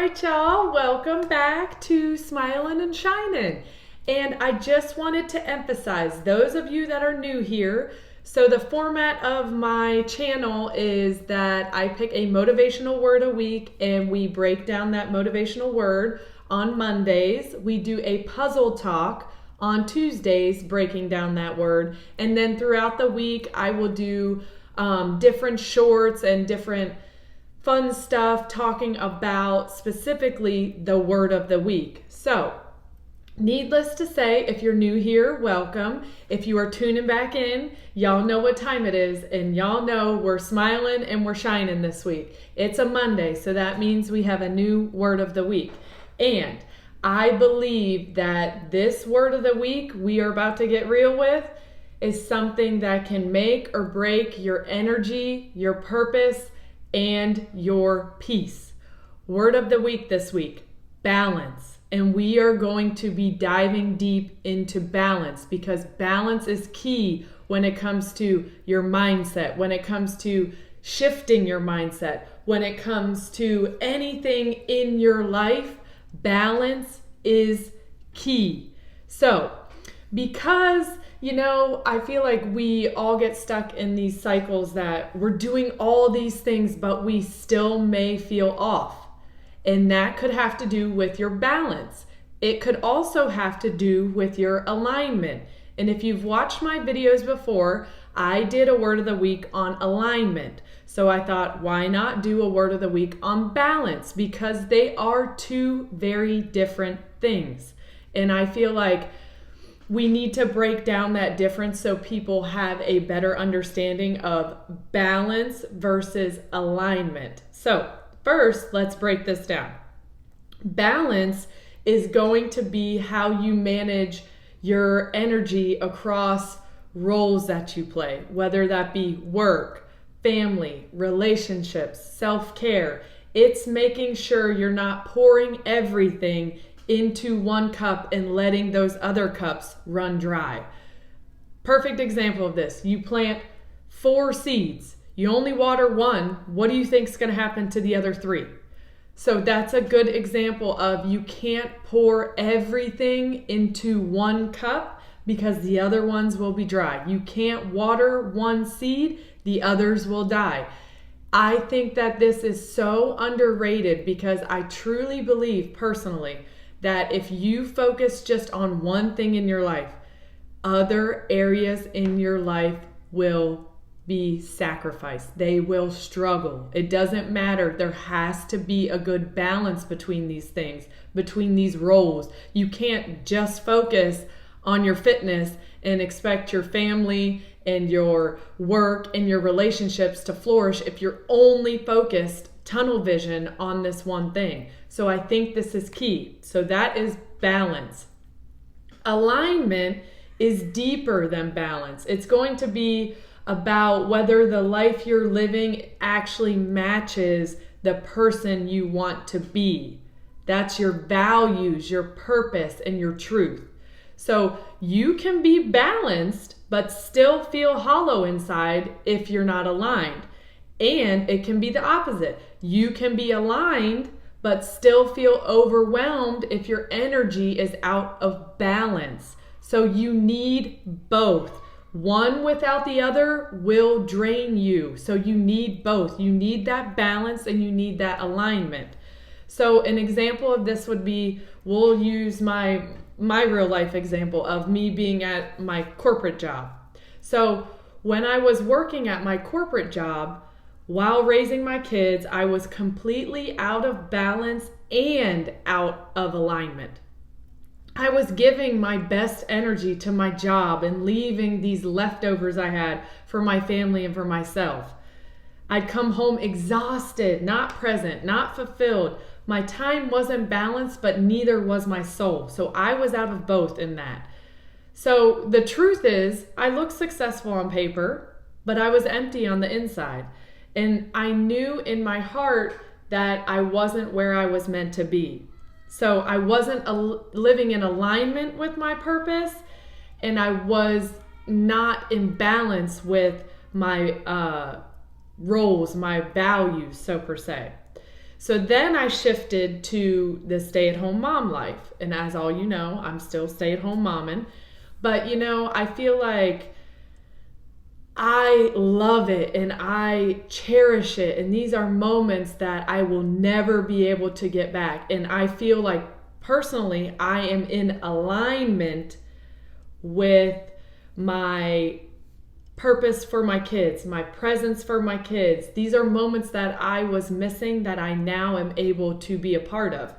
right, y'all, welcome back to Smiling and Shining. And I just wanted to emphasize, those of you that are new here, so the format of my channel is that I pick a motivational word a week and we break down that motivational word on Mondays. We do a puzzle talk on Tuesdays, breaking down that word. And then throughout the week, I will do different shorts and different fun stuff talking about specifically the word of the week. So, needless to say, if you're new here, welcome. If you are tuning back in, y'all know what time it is, and y'all know we're smiling and we're shining this week. It's a Monday, so that means we have a new word of the week. And I believe that this word of the week we are about to get real with is something that can make or break your energy, your purpose, and your peace. Word of the week this week, balance. And we are going to be diving deep into balance because balance is key when it comes to your mindset, when it comes to shifting your mindset, when it comes to anything in your life, balance is key. So, because I feel like we all get stuck in these cycles that we're doing all these things, but we still may feel off. And that could have to do with your balance. It could also have to do with your alignment. And if you've watched my videos before, I did a word of the week on alignment. So I thought, why not do a word of the week on balance? Because they are two very different things. And I feel like we need to break down that difference so people have a better understanding of balance versus alignment. So first, let's break this down. Balance is going to be how you manage your energy across roles that you play, whether that be work, family, relationships, self-care. It's making sure you're not pouring everything into one cup and letting those other cups run dry. Perfect example of this. You plant 4 seeds. You only water one. What do you think is going to happen to the other 3? So that's a good example of you can't pour everything into one cup because the other ones will be dry. You can't water one seed, the others will die. I think that this is so underrated because I truly believe personally that if you focus just on one thing in your life, other areas in your life will be sacrificed. They will struggle. It doesn't matter. There has to be a good balance between these things, between these roles. You can't just focus on your fitness and expect your family and your work and your relationships to flourish if you're only focused tunnel vision on this one thing. So I think this is key. So that is balance. Alignment is deeper than balance. It's going to be about whether the life you're living actually matches the person you want to be. That's your values, your purpose, and your truth. So you can be balanced, but still feel hollow inside if you're not aligned. And it can be the opposite. You can be aligned, but still feel overwhelmed if your energy is out of balance. So you need both. One without the other will drain you. So you need both. You need that balance and you need that alignment. So an example of this would be, we'll use my real life example of me being at my corporate job. So when I was working at my corporate job, while raising my kids, I was completely out of balance and out of alignment. I was giving my best energy to my job and leaving these leftovers I had for my family and for myself. I'd come home exhausted, not present, not fulfilled. My time wasn't balanced, but neither was my soul. So I was out of both in that. So the truth is, I looked successful on paper, but I was empty on the inside. And I knew in my heart that I wasn't where I was meant to be. So I wasn't living in alignment with my purpose, and I was not in balance with my roles, my values, so per se. So then I shifted to the stay-at-home mom life. And as all you know, I'm still stay-at-home momming. But I feel like I love it and I cherish it. And these are moments that I will never be able to get back. And I feel like personally, I am in alignment with my purpose for my kids, my presence for my kids. These are moments that I was missing that I now am able to be a part of.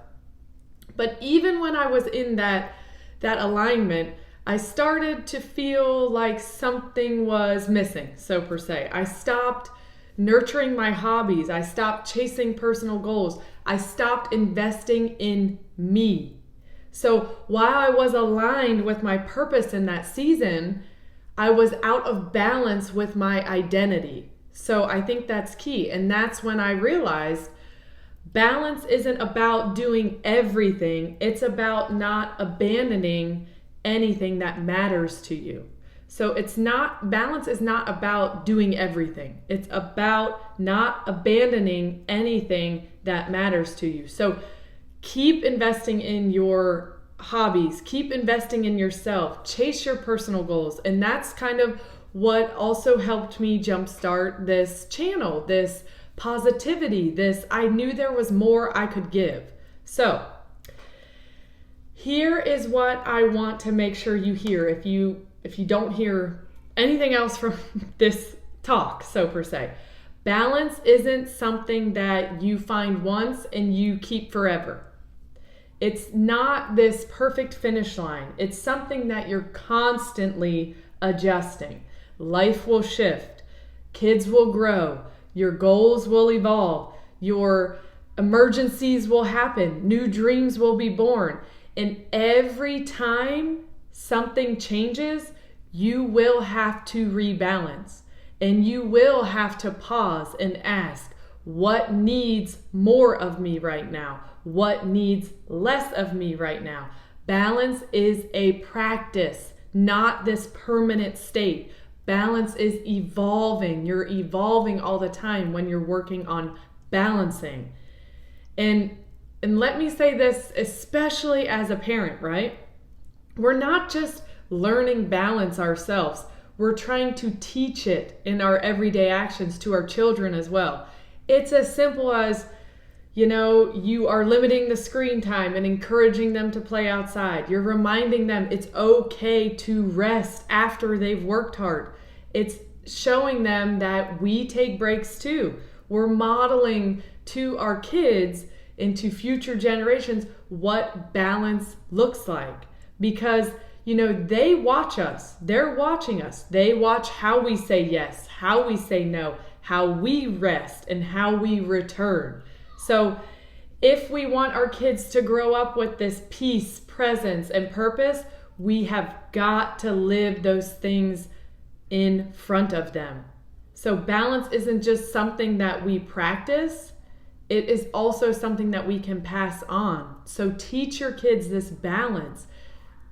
But even when I was in that alignment, I started to feel like something was missing, so per se. I stopped nurturing my hobbies. I stopped chasing personal goals. I stopped investing in me. So while I was aligned with my purpose in that season, I was out of balance with my identity. So I think that's key. And that's when I realized balance isn't about doing everything. It's about not abandoning anything that matters to you. So balance is not about doing everything. It's about not abandoning anything that matters to you. So keep investing in your hobbies, keep investing in yourself, chase your personal goals. And that's kind of what also helped me jumpstart this channel, this positivity, I knew there was more I could give. So here is what I want to make sure you hear if you don't hear anything else from this talk, so per se. Balance isn't something that you find once and you keep forever. It's not this perfect finish line. It's something that you're constantly adjusting. Life will shift. Kids will grow. Your goals will evolve. Your emergencies will happen. New dreams will be born. And every time something changes, you will have to rebalance. And you will have to pause and ask, what needs more of me right now? What needs less of me right now? Balance is a practice, not this permanent state. Balance is evolving. You're evolving all the time when you're working on balancing. And let me say this, especially as a parent, right? We're not just learning balance ourselves. We're trying to teach it in our everyday actions to our children as well. It's as simple as, you are limiting the screen time and encouraging them to play outside. You're reminding them it's okay to rest after they've worked hard. It's showing them that we take breaks too. We're modeling to our kids and to future generations what balance looks like. Because, they watch us. They're watching us. They watch how we say yes, how we say no, how we rest, and how we return. So if we want our kids to grow up with this peace, presence, and purpose, we have got to live those things in front of them. So balance isn't just something that we practice. It is also something that we can pass on. So teach your kids this balance.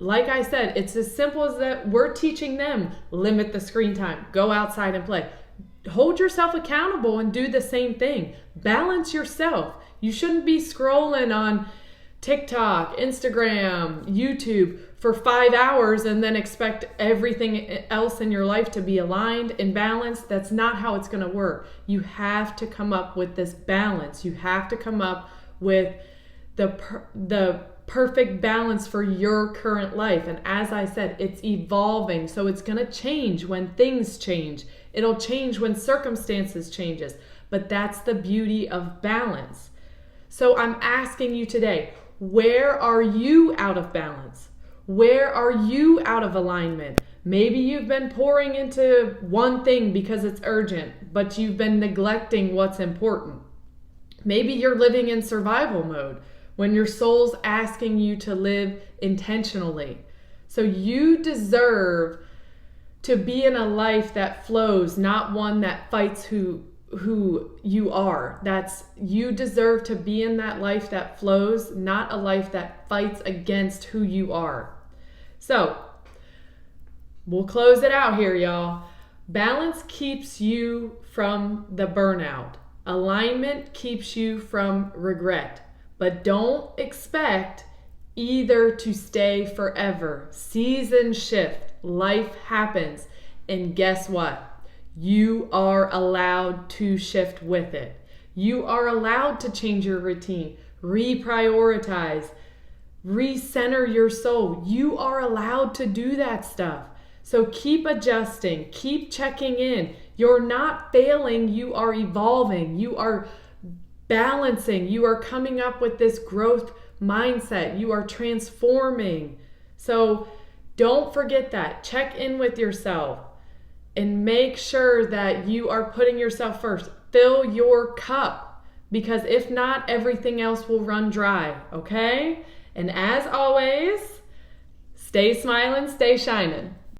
Like I said, it's as simple as that we're teaching them, limit the screen time, go outside and play. Hold yourself accountable and do the same thing. Balance yourself. You shouldn't be scrolling on TikTok, Instagram, YouTube for 5 hours and then expect everything else in your life to be aligned and balanced. That's not how it's going to work. You have to come up with this balance. You have to come up with the perfect balance for your current life. And as I said, it's evolving. So it's going to change when things change. It'll change when circumstances changes. But that's the beauty of balance. So I'm asking you today, where are you out of balance? Where are you out of alignment? Maybe you've been pouring into one thing because it's urgent, but you've been neglecting what's important. Maybe you're living in survival mode when your soul's asking you to live intentionally. So you deserve to be in a life that flows, not one that fights who you are. You deserve to be in that life that flows, not a life that fights against who you are. So we'll close it out here, y'all. Balance keeps you from the burnout. Alignment keeps you from regret, but don't expect either to stay forever. Seasons shift, life happens, and guess what? You are allowed to shift with it. You are allowed to change your routine, reprioritize, recenter your soul. You are allowed to do that stuff. So keep adjusting, keep checking in. You're not failing, you are evolving, you are balancing, you are coming up with this growth mindset, you are transforming. So don't forget that. Check in with yourself and make sure that you are putting yourself first. Fill your cup, because if not, everything else will run dry, okay? And as always, stay smiling, stay shining.